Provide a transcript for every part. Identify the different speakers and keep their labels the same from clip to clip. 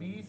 Speaker 1: 20,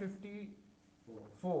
Speaker 1: 54,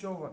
Speaker 1: 54।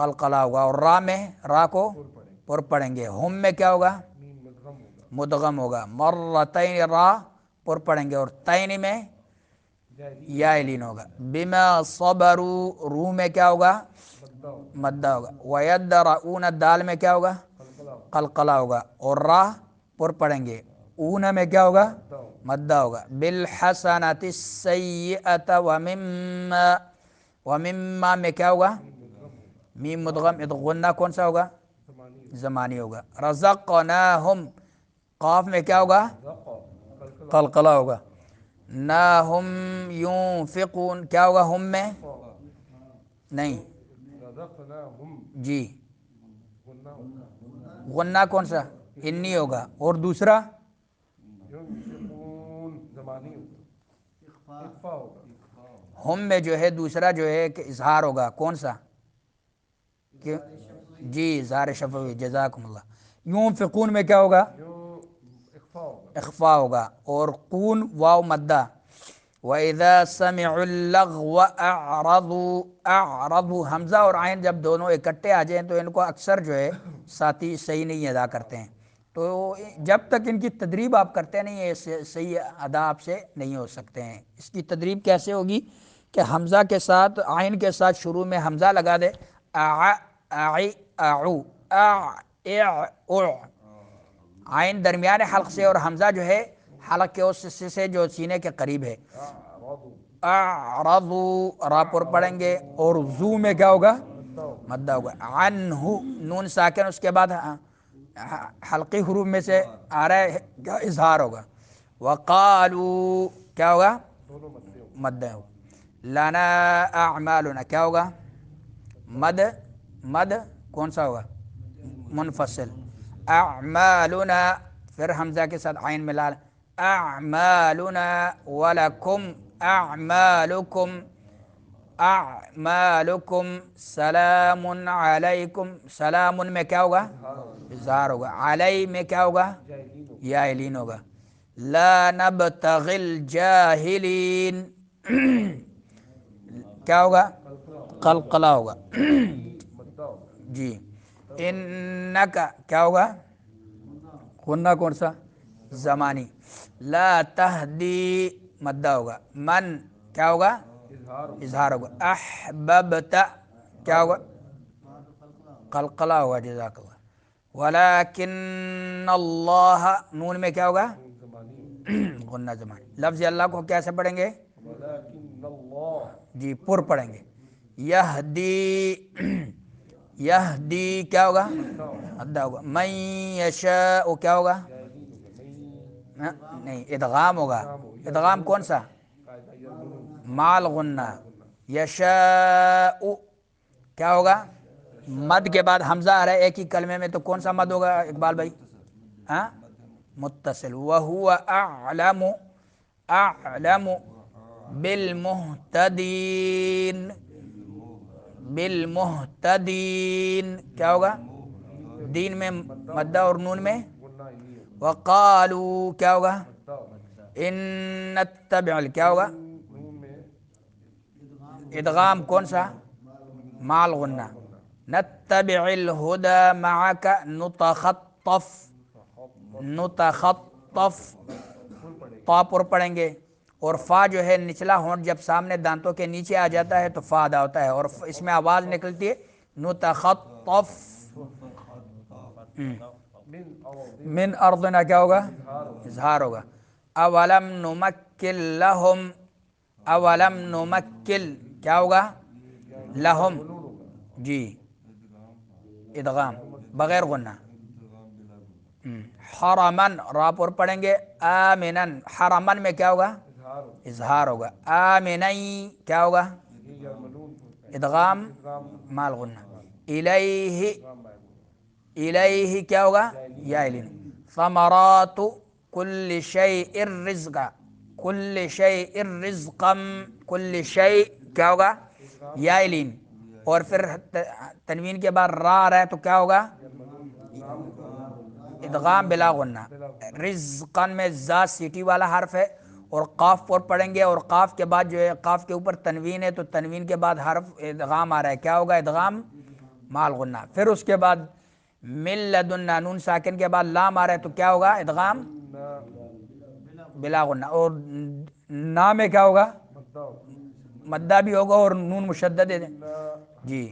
Speaker 2: قلقلہ ہوگا، اور را میں را کو پر پڑھیں گے، ہم میں کیا ہوگا؟
Speaker 1: میم مدغم ہوگا،
Speaker 2: مدغم ہوگا، مرتین را پر پڑھیں گے، اور تین میں
Speaker 1: جائلی
Speaker 2: یا لین ہوگا، بما صبروا رو میں کیا ہوگا؟
Speaker 1: مدہ ہوگا،
Speaker 2: مدہ ہوگا، ویدرؤون دال میں کیا ہوگا؟
Speaker 1: قلقلہ ہوگا،
Speaker 2: قلقلہ ہوگا، اور را پر پڑھیں گے، اون میں کیا ہوگا؟
Speaker 1: مدہ ہوگا،
Speaker 2: مدہ ہوگا، بالحسنۃ السیئۃ ومما میں کیا ہوگا؟
Speaker 1: میم مدغم ہوگا،
Speaker 2: میم مدغم، غنہ کون سا ہوگا؟
Speaker 1: زمانی ہوگا،
Speaker 2: زمانی ہوگا، رزقناہم قاف میں کیا ہوگا؟
Speaker 1: رقا قلقلہ
Speaker 2: قلقلہ ہوگا، نہ ہم ينفقون کیا ہوگا؟ ہم میں
Speaker 1: ہوگا،
Speaker 2: نہیں،
Speaker 1: رزقناہم
Speaker 2: جی
Speaker 1: غنہ ہوگا،
Speaker 2: غنہ کون سا؟ انی ہوگا، اور دوسرا
Speaker 1: ينفقون زمانی ہوگا، اخفا ہوگا،
Speaker 2: ہم میں جو ہے دوسرا جو ہے کہ اظہار ہوگا، کون سا؟ کہ جی اظہار شفوی، جزاکم اللہ، ينفقون میں کیا ہوگا؟
Speaker 1: جو اخفا ہوگا،
Speaker 2: اخفا ہوگا، اور قون واو مدہ، وَإِذَا سَمِعُوا اللَّغْوَ أَعْرَضُوا حمزہ اور عین جب دونوں اکٹھے آ جائیں تو ان کو اکثر جو ہے ساتھی صحیح نہیں ادا کرتے ہیں، تو جب تک ان کی تدریب آپ کرتے نہیں ہیں صحیح ادا آپ سے نہیں ہو سکتے ہیں۔ اس کی تدریب کیسے ہوگی کہ حمزہ کے ساتھ عین کے ساتھ شروع میں حمزہ لگا دے، عین درمیان حلق سے اور حمزہ جو ہے حلق کے اس حصے سے جو سینے کے قریب ہے،
Speaker 1: اعرضوا
Speaker 2: اعرضوا را پر پڑھیں گے، اور زو میں کیا ہوگا؟
Speaker 1: مدہ ہوگا،
Speaker 2: مدہ ہوگا، عنہ نون ساکن اس کے بعد حلقی حروف میں سے آ رہا ہے کیا؟ اظہار ہوگا، وقالوا کیا ہوگا؟
Speaker 1: دونوں مدے ہوگا،
Speaker 2: مد ہوگا، لنا اعمالنا کیا ہوگا؟ مد، مد کون سا ہوگا؟ منفصل، اعمالنا، پھر حمزہ کے ساتھ عین ملا اعمالنا، ولکم اعمالکم، اعمالکم سلام علیکم، سلام میں کیا ہوگا؟
Speaker 1: اظہار ہوگا،
Speaker 2: اظہار ہوگا، علی میں کیا ہوگا؟
Speaker 1: جائلین ہوگا،
Speaker 2: یائلین ہوگا، لا نبتغی الجاہلین کیا ہوگا؟
Speaker 1: قلقلہ ہوگا،
Speaker 2: قلقلہ ہوگا،
Speaker 1: جی مدہ ہوگا،
Speaker 2: جی، انکا کیا ہوگا؟ غنہ کون سا؟ زمانی، لا تہدی مدہ ہوگا، من کیا ہوگا؟
Speaker 1: اظہار ہوگا،
Speaker 2: اظہار ہوگا، احببت کیا ہوگا؟ قلقلہ ہوگا، جزاک اللہ، ولیکن اللہ نون میں کیا ہوگا؟
Speaker 1: نون زمانی ہوگا،
Speaker 2: غنہ زمانی، لفظ اللہ کو کیسے پڑھیں گے؟
Speaker 1: ولکن اللہ
Speaker 2: جی پر پڑھیں گے، یہدی، یہدی کیا ہوگا؟
Speaker 1: مدہ ہوگا،
Speaker 2: مدہ ہوگا، من یشاء کیا ہوگا؟
Speaker 1: جائلین ہوگا،
Speaker 2: نہیں ادغام ہوگا،
Speaker 1: ادغام ہو،
Speaker 2: ادغام کون سا؟
Speaker 1: قاعدہ یرمنون،
Speaker 2: مال غنہ،
Speaker 1: مال غنہ،
Speaker 2: یشاء کیا ہوگا؟ مد کے بعد حمزہ آ رہا ہے ایک ہی کلمے میں، تو کون سا مد ہوگا اقبال بھائی؟ ہاں متصل، وَهُوَ أَعْلَمُ، أَعْلَمُ بالمہتدین، بالمہتدین کیا ہوگا؟ دین میں مدہ اور نون میں،
Speaker 1: غنہ انی ہوگا،
Speaker 2: وقالوا کیا ہوگا؟
Speaker 1: مدہ ہوگا،
Speaker 2: ان نتبع کیا ہوگا؟
Speaker 1: نون میں
Speaker 2: ادغام کون سا؟ مال غنہ،
Speaker 1: مال غنہ،
Speaker 2: نتبع الہدى معك نتخطف، نتخطف
Speaker 1: فل پڑے گی،
Speaker 2: طا پر پڑھیں گے، اور فا جو ہے نچلا ہونٹ جب سامنے دانتوں کے نیچے آ جاتا ہے تو فا ادا ہوتا ہے، اور اس میں آواز نکلتی ہے نتخطف،
Speaker 1: من اراضین،
Speaker 2: من ارضنا کیا ہوگا؟
Speaker 1: اظہار ہوگا،
Speaker 2: اظہار ہوگا، اولم نمکن لہم، اولم نمکن کیا ہوگا؟ لہم،
Speaker 1: غنون ہوگا،
Speaker 2: جی ادغام بغیر غنہ، حرمن را پر پڑھیں گے، آمنن، حرمن میں کیا ہوگا؟
Speaker 1: اظہار ہوگا،
Speaker 2: اظہار ہوگا، آمنی کیا ہوگا؟
Speaker 1: یہ یرمنون
Speaker 2: ادغام
Speaker 1: ادغام
Speaker 2: مال غنہ، الیہ،
Speaker 1: ادغام بائن ہوگا،
Speaker 2: الیہ کیا ہوگا؟ یائلین، ثمرات کل شیء رزقا، کل شیء رزقا، کل شیء کیا ہوگا؟ یائلین، اور پھر تنوین کے بعد را آ رہا ہے تو کیا ہوگا؟ ادغام بلا غنہ، رزقاً میں زا سیٹی والا حرف ہے، اور قاف پر پڑھیں گے، اور قاف کے بعد جو ہے قاف کے اوپر تنوین ہے تو تنوین کے بعد حرف ادغام آ رہا ہے، کیا ہوگا؟ ادغام مال غنہ. پھر اس کے بعد من لدنا نون ساکن کے بعد لام آ رہا ہے تو کیا ہوگا؟ ادغام بلا غنہ. اور نا میں کیا ہوگا؟ مدہ بھی ہوگا اور نون مشدد ہے جی.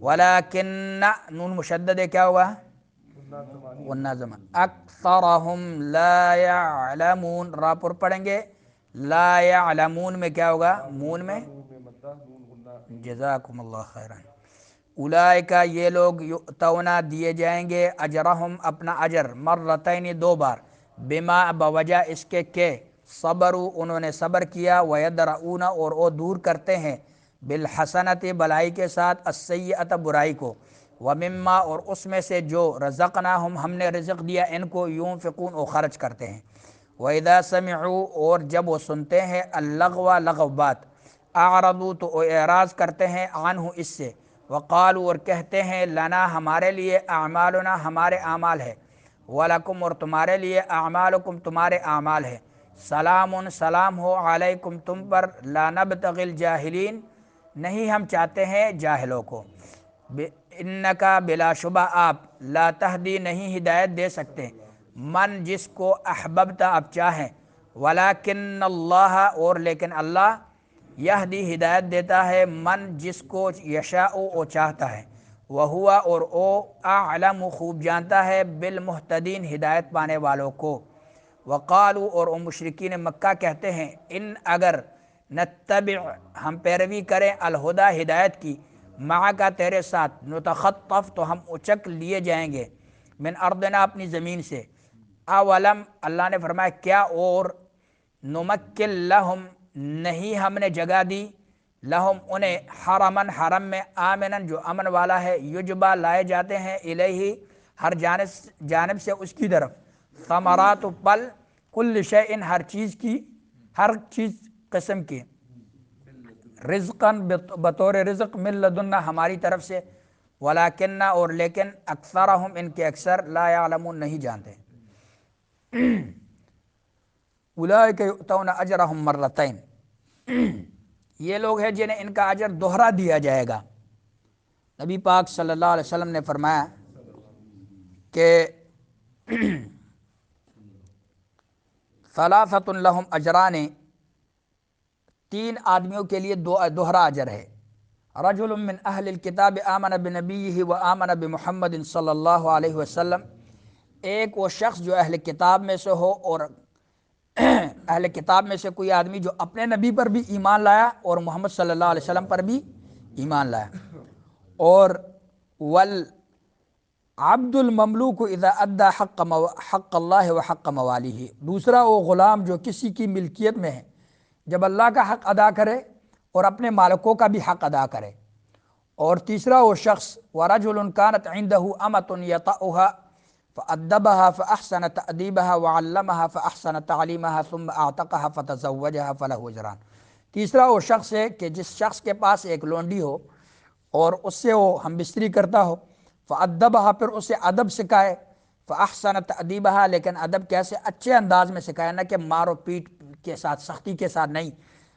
Speaker 2: ولیکن نون مشدد ہے کیا ہوگا؟ غنہ زمان. اکثرہم لا یعلمون را پر پڑھیں گے. لا یعلمون میں کیا ہوگا؟ مون میں. جزاکم اللہ خیرا. اولئک یہ لوگ یؤتونا دیے جائیں گے اجرہم اپنا اجر مرتین 2 بار بما بوجہ اس کے کہ صبروا انہوں نے صبر کیا ویدرؤون اور وہ دور کرتے ہیں بالحسنت بلائی کے ساتھ السیئۃ برائی کو ومما اور اس میں سے جو رزقناہم ہم نے رزق دیا ان کو ينفقون وہ خرچ کرتے ہیں. وَإِذَا سَمِعُوا اور جب وہ سنتے ہیں اللغو لغو بات اعرضوا تو وہ اعراض کرتے ہیں عنہ اس سے. وقالوا اور کہتے ہیں لنا ہمارے لیے اعمالنا ہمارے اعمال ہے ولکم اور تمہارے لیے اعمالکم تمہارے اعمال ہے. سلام سلام ہو علیکم تم پر لا نبتغی الجاہلین نہیں ہم چاہتے ہیں جاہلوں کو. انکا بلا شبہ آپ لا تہدی نہیں ہدایت دے سکتے من جس کو احببت آپ چاہیں ولیکن اللہ اور لیکن اللہ یہدی ہدایت دیتا ہے من جس کو یشاء وہ چاہتا ہے وہوا اور او اعلم خوب جانتا ہے بالمہتدین ہدایت پانے والوں کو. وقالوا اور او مشرکین مکہ کہتے ہیں ان اگر نتبع ہم پیروی کریں الہدا ہدایت کی معک تیرے ساتھ نتخطف تو ہم اچک لیے جائیں گے من ارضنا اپنی زمین سے. اولم اللہ نے فرمایا کیا اور نمکن لہم نہیں ہم نے جگہ دی لہم انہیں حرمن حرم میں آمنن جو امن والا ہے یجبا لائے جاتے ہیں الیہ ہر جانب سے اس کی طرف ثمرات پل کل شیء ہر چیز کی ہر چیز قسم کی رزقاً بطور رزق من لدنا ہماری طرف سے ولیکن اور لیکن اکثرہم ان کے اکثر لا یعلمون نہیں جانتے. اولئک یؤتون اجرہم مرتین یہ لوگ ہیں جنہیں ان کا اجر دوہرا دیا جائے گا. نبی پاک صلی اللہ علیہ وسلم نے فرمایا کہ ثلاثۃ لہم اجران 3 آدمیوں کے لیے دوہرا اجر ہے. رجل من اہل الکتاب آمن بنبیہ و آمن بمحمد صلی اللہ علیہ وسلم ایک وہ شخص جو اہل کتاب میں سے ہو اور اہل کتاب میں سے کوئی آدمی جو اپنے نبی پر بھی ایمان لایا اور محمد صلی اللہ علیہ وسلم پر بھی ایمان لایا. اور والعبد المملوک اذا ادى حق اللہ و حق موالیہ دوسرا وہ غلام جو کسی کی ملکیت میں ہے جب اللہ کا حق ادا کرے اور اپنے مالکوں کا بھی حق ادا کرے. اور تیسرا وہ شخص ورجل كانت عنده امة يطأها فأدبها فأحسن تأديبها وعلمها فأحسن تعليمها ثم اعتقها فتزوجها فله اجران. تیسرا وہ شخص ہے کہ جس شخص کے پاس ایک لونڈی ہو اور اس سے وہ ہم بستری کرتا ہو فأدبها پھر اسے ادب سکھائے فأحسن تأديبها لیکن ادب کیسے اچھے انداز میں سکھائے نہ کہ مارو پیٹ کے ساتھ سختی کے ساتھ نہیں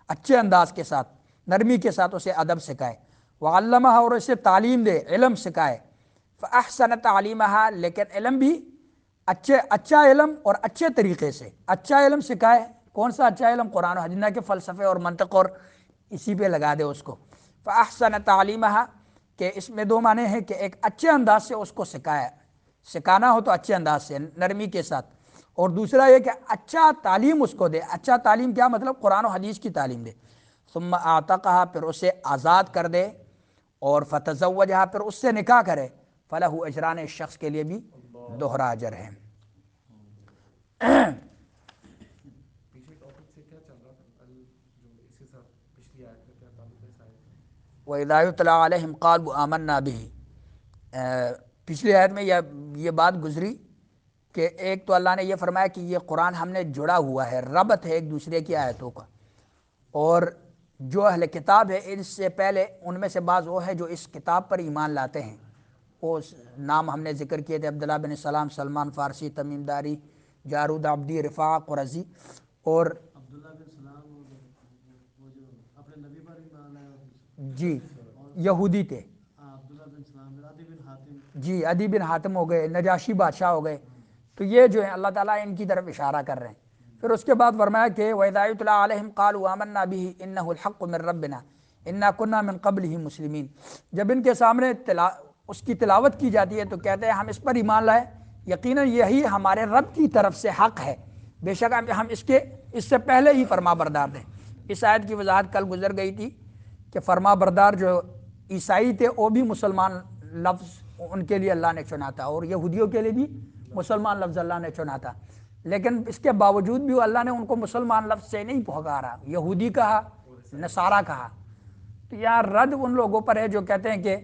Speaker 2: اچھے انداز کے ساتھ نرمی کے ساتھ اسے ادب سکھائے وعلمها اور اسے تعلیم دے علم سکھائے فأحسن تعلیمها لیکن علم بھی اچھا علم اور اچھے طریقے سے اچھا علم سکھائے. کون سا اچھا علم؟ قرآن و حدیث کے فلسفے اور منطق اور اسی پہ لگا دے اس کو. فأحسن تعلیمها کہ اس میں 2 معنی ہیں کہ ایک اچھے انداز سے اس کو سکھایا سکھانا ہو تو اچھے انداز سے نرمی کے ساتھ اور دوسرا یہ کہ اچھا تعلیم اس کو دے. اچھا تعلیم کیا مطلب؟ قرآن و حدیث کی تعلیم دے. ثم اعتقها پھر اسے آزاد کر دے اور فتزوجها پھر اس سے نکاح کرے فلہ اجران اس شخص کے لیے بھی دوہرا اجر ہے. وَإِذَا يُتْلَىٰ عَلَيْهِمْ قَالُوا آمَنَّا بِهِ پچھلی آیت میں یہ بات گزری کہ ایک تو اللہ نے یہ فرمایا کہ یہ قرآن ہم نے جڑا ہوا ہے ربط ہے ایک دوسرے کی آیتوں کا. اور جو اہل کتاب ہے اس سے پہلے ان میں سے بعض وہ ہے جو اس کتاب پر ایمان لاتے ہیں. وہ نام ہم نے ذکر کیے تھے عبداللہ بن سلام سلمان فارسی تمیم داری جارود عبدی رفاع قرظی اور
Speaker 3: عبداللہ بن سلام وہ جو اپنے نبی پر ایمان لایا
Speaker 2: جی یہودی تھے.
Speaker 3: عبداللہ بن
Speaker 2: جی عدی بن حاتم ہو گئے، نجاشی بادشاہ ہو گئے، تو یہ جو ہے اللہ تعالیٰ ان کی طرف اشارہ کر رہے ہیں۔ پھر اس کے بعد فرمایا کہ وَإِذَا يُتْلَىٰ عَلَيْهِمْ قَالُوا آمَنَّا بِهِ إِنَّهُ الْحَقُّ مِن رَّبِّنَا إِنَّا كُنَّا مِن قَبْلِهِ مُسْلِمِينَ، جب ان کے سامنے اس کی تلاوت کی جاتی ہے تو کہتے ہیں ہم اس پر ایمان لائے، یقیناً یہی ہمارے رب کی طرف سے حق ہے، بے شک ہم اس سے پہلے ہی فرما بردار تھے۔ اس آیت کی وضاحت کل گزر گئی تھی کہ فرما بردار جو عیسائی تھے وہ بھی مسلمان لفظ ان کے لیے اللہ نے چنا تھا، اور یہودیوں کے لیے بھی مسلمان لفظ اللہ نے چنا تھا، لیکن اس کے باوجود بھی اللہ نے ان کو مسلمان لفظ سے نہیں پکارا، یہودی کہا، نصارہ کہا۔ تو یہاں رد ان لوگوں پر ہے جو کہتے ہیں کہ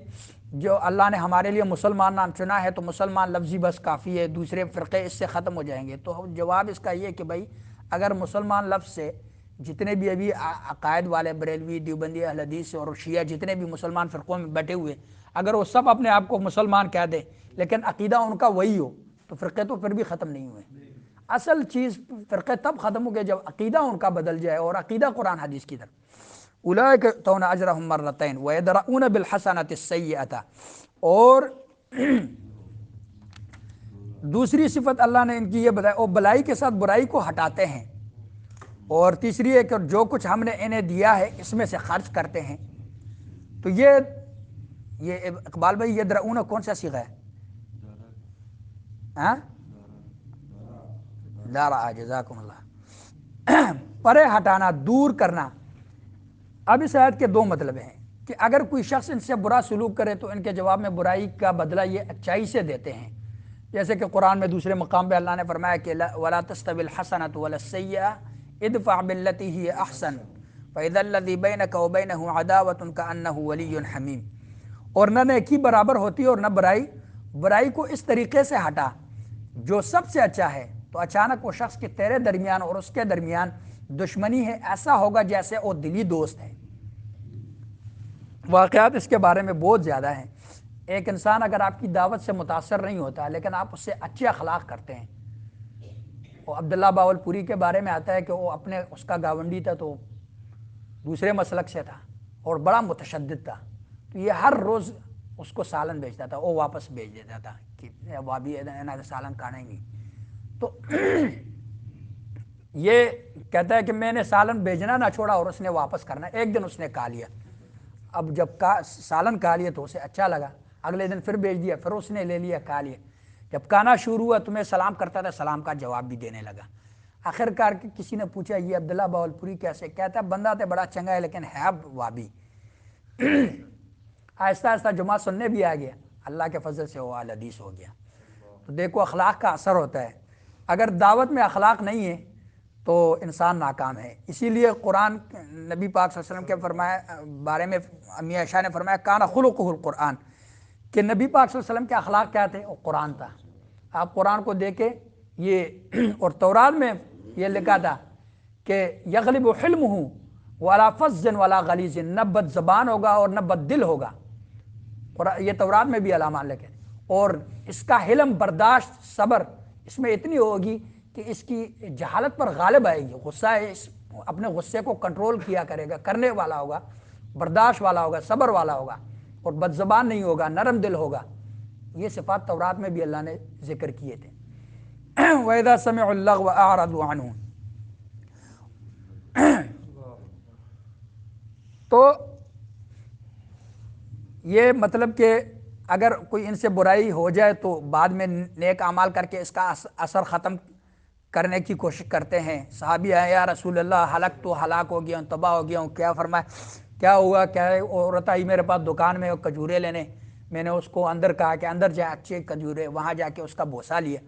Speaker 2: جو اللہ نے ہمارے لیے مسلمان نام چنا ہے تو مسلمان لفظی بس کافی ہے، دوسرے فرقے اس سے ختم ہو جائیں گے۔ تو جواب اس کا یہ کہ بھائی اگر مسلمان لفظ سے جتنے بھی ابھی عقائد والے بریلوی، دیوبندی، اہل حدیث اور شیعہ جتنے بھی مسلمان فرقوں میں بیٹھے ہوئے، اگر وہ سب اپنے آپ کو مسلمان کہہ دیں لیکن عقیدہ ان کا وہی ہو تو فرقے تو پھر بھی ختم نہیں ہوئے۔ اصل چیز فرقے تب ختم ہو گئے جب عقیدہ ان کا بدل جائے، اور عقیدہ قرآن حدیث کی طرف۔ اولئک یؤتون اجرهم مرتين ويدرؤون بالحسنة السیئة، اور دوسری صفت اللہ نے ان کی یہ بتائی، وہ بلائی کے ساتھ برائی کو ہٹاتے ہیں، اور تیسری ہے کہ جو کچھ ہم نے انہیں دیا ہے اس میں سے خرچ کرتے ہیں۔ تو یہ اقبال بھائی یہ درؤون کون سا صیغہ ہے؟ دارا، جزاکم اللہ۔ پرے ہٹانا، دور کرنا۔ اب اس آیت کے دو مطلب ہیں کہ اگر کوئی شخص ان سے برا سلوک کرے تو ان کے جواب میں برائی کا بدلہ یہ اچائی سے دیتے ہیں، جیسے کہ قرآن میں دوسرے مقام پہ اللہ نے فرمایا کہ وَلَا تَسْتَوِي الْحَسَنَةُ وَلَا السَّيِّئَةُ اِدْفَعْ بِالَّتِي هِيَ أَحْسَنُ فَإِذَا الَّذِي بَيْنَكَ وَبَيْنَهُ عَدَاوَةٌ كَأَنَّهُ وَلِيٌّ حَمِيمٌ، اور نہ نیکی برابر ہوتی اور نہ برائی کو اس طریقے سے ہٹا جو سب سے اچھا ہے، تو اچانک وہ شخص کے تیرے درمیان اور اس کے درمیان دشمنی ہے، ایسا ہوگا جیسے وہ دلی دوست ہے۔ واقعات اس کے بارے میں بہت زیادہ ہیں۔ ایک انسان اگر آپ کی دعوت سے متاثر نہیں ہوتا لیکن آپ اس سے اچھے اخلاق کرتے ہیں، وہ عبداللہ باول پوری کے بارے میں آتا ہے کہ وہ اس کا گاونڈی تھا تو دوسرے مسلک سے تھا اور بڑا متشدد تھا، تو یہ ہر روز اس کو سالن بھیجتا تھا، وہ واپس بھیج دیتا تھا کہ وابی سالن کھانا ہی نہیں۔ تو یہ کہتا ہے کہ میں نے سالن بھیجنا نہ چھوڑا اور اس نے واپس کرنا۔ ایک دن اس نے کھا لیا، اب جب سالن کھا لیا تو اسے اچھا لگا، اگلے دن پھر بھیج دیا، پھر اس نے لے لیا، کھا لیا، جب کھانا شروع ہوا تو میں سلام کرتا تھا، سلام کا جواب بھی دینے لگا۔ آخر کار کسی نے پوچھا یہ عبداللہ باول پوری کیسے؟ کہتا ہے بندہ تو بڑا چنگا ہے لیکن ہے وابی۔ آہستہ آہستہ جمعہ سننے بھی آ گیا، اللہ کے فضل سے وہ اہل حدیث ہو گیا۔ تو دیکھو اخلاق کا اثر ہوتا ہے، اگر دعوت میں اخلاق نہیں ہے تو انسان ناکام ہے۔ اسی لیے قرآن نبی پاک صلی اللہ علیہ وسلم کے بارے میں امی عائشہ نے فرمایا کان خلقہ القرآن، کہ نبی پاک صلی اللہ علیہ وسلم کے اخلاق کیا تھے؟ وہ قرآن تھا۔ آپ قرآن کو دیکھیں، یہ اور تورات میں یہ لکھا تھا کہ یغلب حلمہ ولا فظ ولا غلیظ، نہ بد زبان ہوگا اور نہ بد دل ہوگا، یہ تورات میں بھی علامات لکھے، اور اس کا حلم، برداشت، صبر اس میں اتنی ہوگی کہ اس کی جہالت پر غالب آئے گی، غصہ ہے اپنے غصے کو کنٹرول کیا کرے گا، کرنے والا ہوگا، برداشت والا ہوگا، صبر والا ہوگا، اور بد زبان نہیں ہوگا، نرم دل ہوگا۔ یہ صفات تورات میں بھی اللہ نے ذکر کیے تھے۔ وَإِذَا سَمِعُوا اللَّغْوَ أَعْرَضُوا عَنْهُ، تو یہ مطلب کہ اگر کوئی ان سے برائی ہو جائے تو بعد میں نیک اعمال کر کے اس کا اثر ختم کرنے کی کوشش کرتے ہیں۔ صحابی آئے یا رسول اللہ ہلاک تو ہلاک ہو گیا ہوں، تباہ ہو گیا ہوں، کیا فرمائے کیا ہوا؟ کیا عورت آئی میرے پاس دکان میں کھجورے لینے، میں نے اس کو اندر کہا کہ اندر جا اچھے کھجورے، وہاں جا کے اس کا بوسہ لیا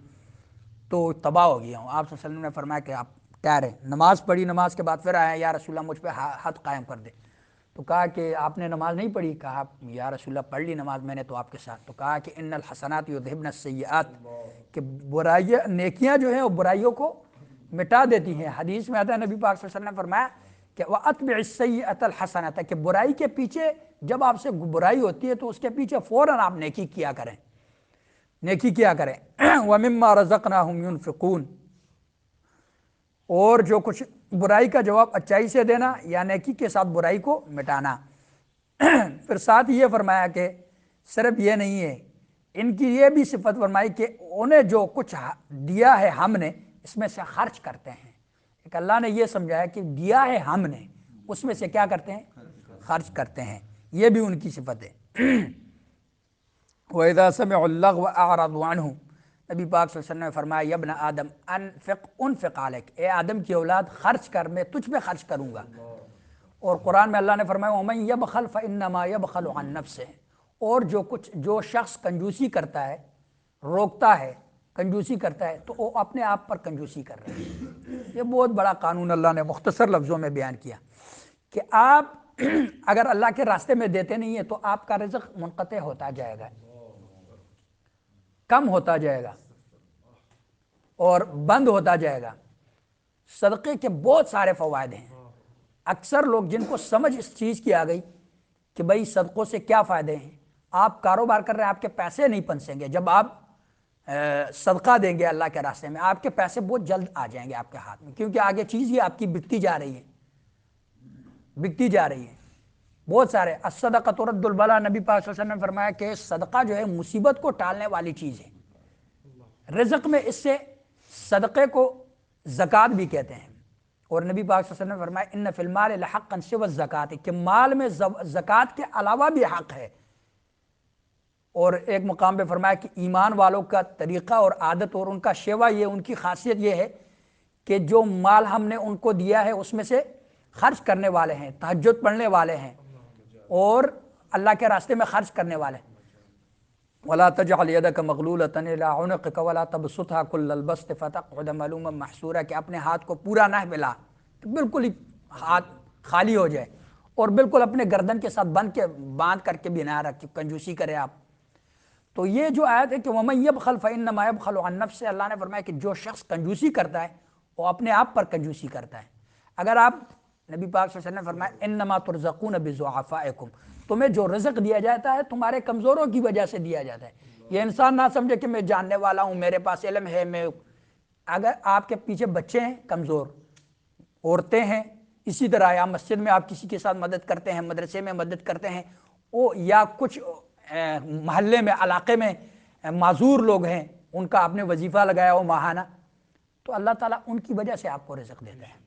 Speaker 2: تو تباہ ہو گیا ہوں۔ آپ صلی اللہ علیہ وسلم نے فرمایا کہ آپ کیا رہے، نماز پڑھی، نماز کے بعد پھر آئے یا رسول اللہ مجھ پہ حد قائم کر دے، تو کہا کہ آپ نے نماز نہیں پڑھی؟ کہا یا رسول اللہ پڑھ لی نماز میں نے تو آپ کے ساتھ، تو کہا کہ ان الحسنات یذہبن السیئات، کہ برائیاں، نیکیاں جو ہیں وہ برائیوں کو مٹا دیتی ہیں۔ حدیث میں آتا ہے نبی پاک صلی اللہ علیہ وسلم نے فرمایا کہ وَأَتْبِعِ السَّيِّئَةَ الْحَسَنَةَ، کہ برائی کے پیچھے جب آپ سے برائی ہوتی ہے تو اس کے پیچھے فوراً آپ نیکی کیا کریں، نیکی کیا کریں۔ وَمِمَّا رَزَقْنَاهُمْ يُنْفِقُونَ، اور جو کچھ برائی کا جواب اچائی سے دینا یا نیکی کے ساتھ برائی کو مٹانا۔ پھر ساتھ یہ فرمایا کہ صرف یہ نہیں ہے، ان کی یہ بھی صفت فرمائی کہ انہیں جو کچھ دیا ہے ہم نے اس میں سے خرچ کرتے ہیں۔ ایک اللہ نے یہ سمجھایا کہ دیا ہے ہم نے، اس میں سے کیا کرتے ہیں؟ خرچ کرتے ہیں، یہ بھی ان کی صفت ہے۔ وَإِذَا سَمِعُوا اللَّغْوَ أَعْرَضُوا عَنْهُ، نبی پاک صلی اللہ علیہ وسلم نے فرمایا یا ابن آدم انفق علیک، اے آدم کی اولاد خرچ کر، میں تجھ پہ خرچ کروں گا۔ اور قرآن میں اللہ نے فرمایا وَمَن يَبْخَلْ فَإِنَّمَا يَبْخَلُ عَن نَفْسِهِ، اور جو شخص کنجوسی کرتا ہے، روکتا ہے، کنجوسی کرتا ہے، تو وہ اپنے آپ پر کنجوسی کر رہا ہے۔ یہ بہت بڑا قانون اللہ نے مختصر لفظوں میں بیان کیا کہ آپ اگر اللہ کے راستے میں دیتے نہیں ہیں تو آپ کا رزق منقطع ہوتا جائے گا، کم ہوتا جائے گا اور بند ہوتا جائے گا۔ صدقے کے بہت سارے فوائد ہیں، اکثر لوگ جن کو سمجھ اس چیز کی آ گئی کہ بھئی صدقوں سے کیا فائدے ہیں، آپ کاروبار کر رہے ہیں، آپ کے پیسے نہیں پنسیں گے، جب آپ صدقہ دیں گے اللہ کے راستے میں آپ کے پیسے بہت جلد آ جائیں گے آپ کے ہاتھ میں، کیونکہ آگے چیز یہ آپ کی بکتی جا رہی ہے، بکتی جا رہی ہے۔ بہت سارے الصدقۃ ترد البلاء، نبی پاک صلی اللہ علیہ وسلم نے فرمایا کہ صدقہ جو ہے مصیبت کو ٹالنے والی چیز ہے۔ رزق میں اس سے صدقے کو زکوٰۃ بھی کہتے ہیں، اور نبی پاک صلی اللہ علیہ وسلم نے فرمایا ان فی المال لحقا سوی الزکوٰۃ، کہ مال میں زکوٰۃ کے علاوہ بھی حق ہے۔ اور ایک مقام پہ فرمایا کہ ایمان والوں کا طریقہ اور عادت اور ان کا شیوا، یہ ان کی خاصیت یہ ہے کہ جو مال ہم نے ان کو دیا ہے اس میں سے خرچ کرنے والے ہیں، تہجد پڑھنے والے ہیں اور اللہ کے راستے میں خرچ کرنے والے ہیں۔ وَلَا تَجْعَلْ يَدَكَ مَغْلُولَةً إِلَىٰ عُنُقِكَ وَلَا تَبْسُطْهَا كُلَّ الْبَسْطِ فَتَقْعُدَ مَلُومًا مَحْسُورًا، کہ اپنے ہاتھ کو پورا نہ پھیلا، بالکل ہی ہاتھ خالی ہو جائے، اور بالکل اپنے گردن کے ساتھ باندھ کر کے بھی نہ رکھ، کنجوسی کرے آپ۔ تو یہ جو آیت ہے کہ وَمَن يَبْخَلْ فَإِنَّمَا يَبْخَلُ عَن نَفْسِهِ، اللہ نے فرمایا کہ جو شخص کنجوسی کرتا ہے وہ اپنے آپ پر کنجوسی کرتا ہے۔ اگر آپ، نبی پاک صلی اللہ علیہ وسلم نے فرمایا انما ترزقون بضعفائکم، تمہیں جو رزق دیا جاتا ہے تمہارے کمزوروں کی وجہ سے دیا جاتا ہے۔ یہ انسان نہ سمجھے کہ میں جاننے والا ہوں، میرے پاس علم ہے، میں، اگر آپ کے پیچھے بچے ہیں کمزور، عورتیں ہیں، اسی طرح یا مسجد میں آپ کسی کے ساتھ مدد کرتے ہیں، مدرسے میں مدد کرتے ہیں، یا کچھ محلے میں، علاقے میں معذور لوگ ہیں، ان کا آپ نے وظیفہ لگایا ہو ماہانہ، تو اللہ تعالیٰ ان کی وجہ سے آپ کو رزق دیتا ہے۔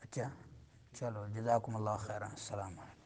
Speaker 2: اچھا چلو، جزاکم اللہ خیرا، السلام علیکم۔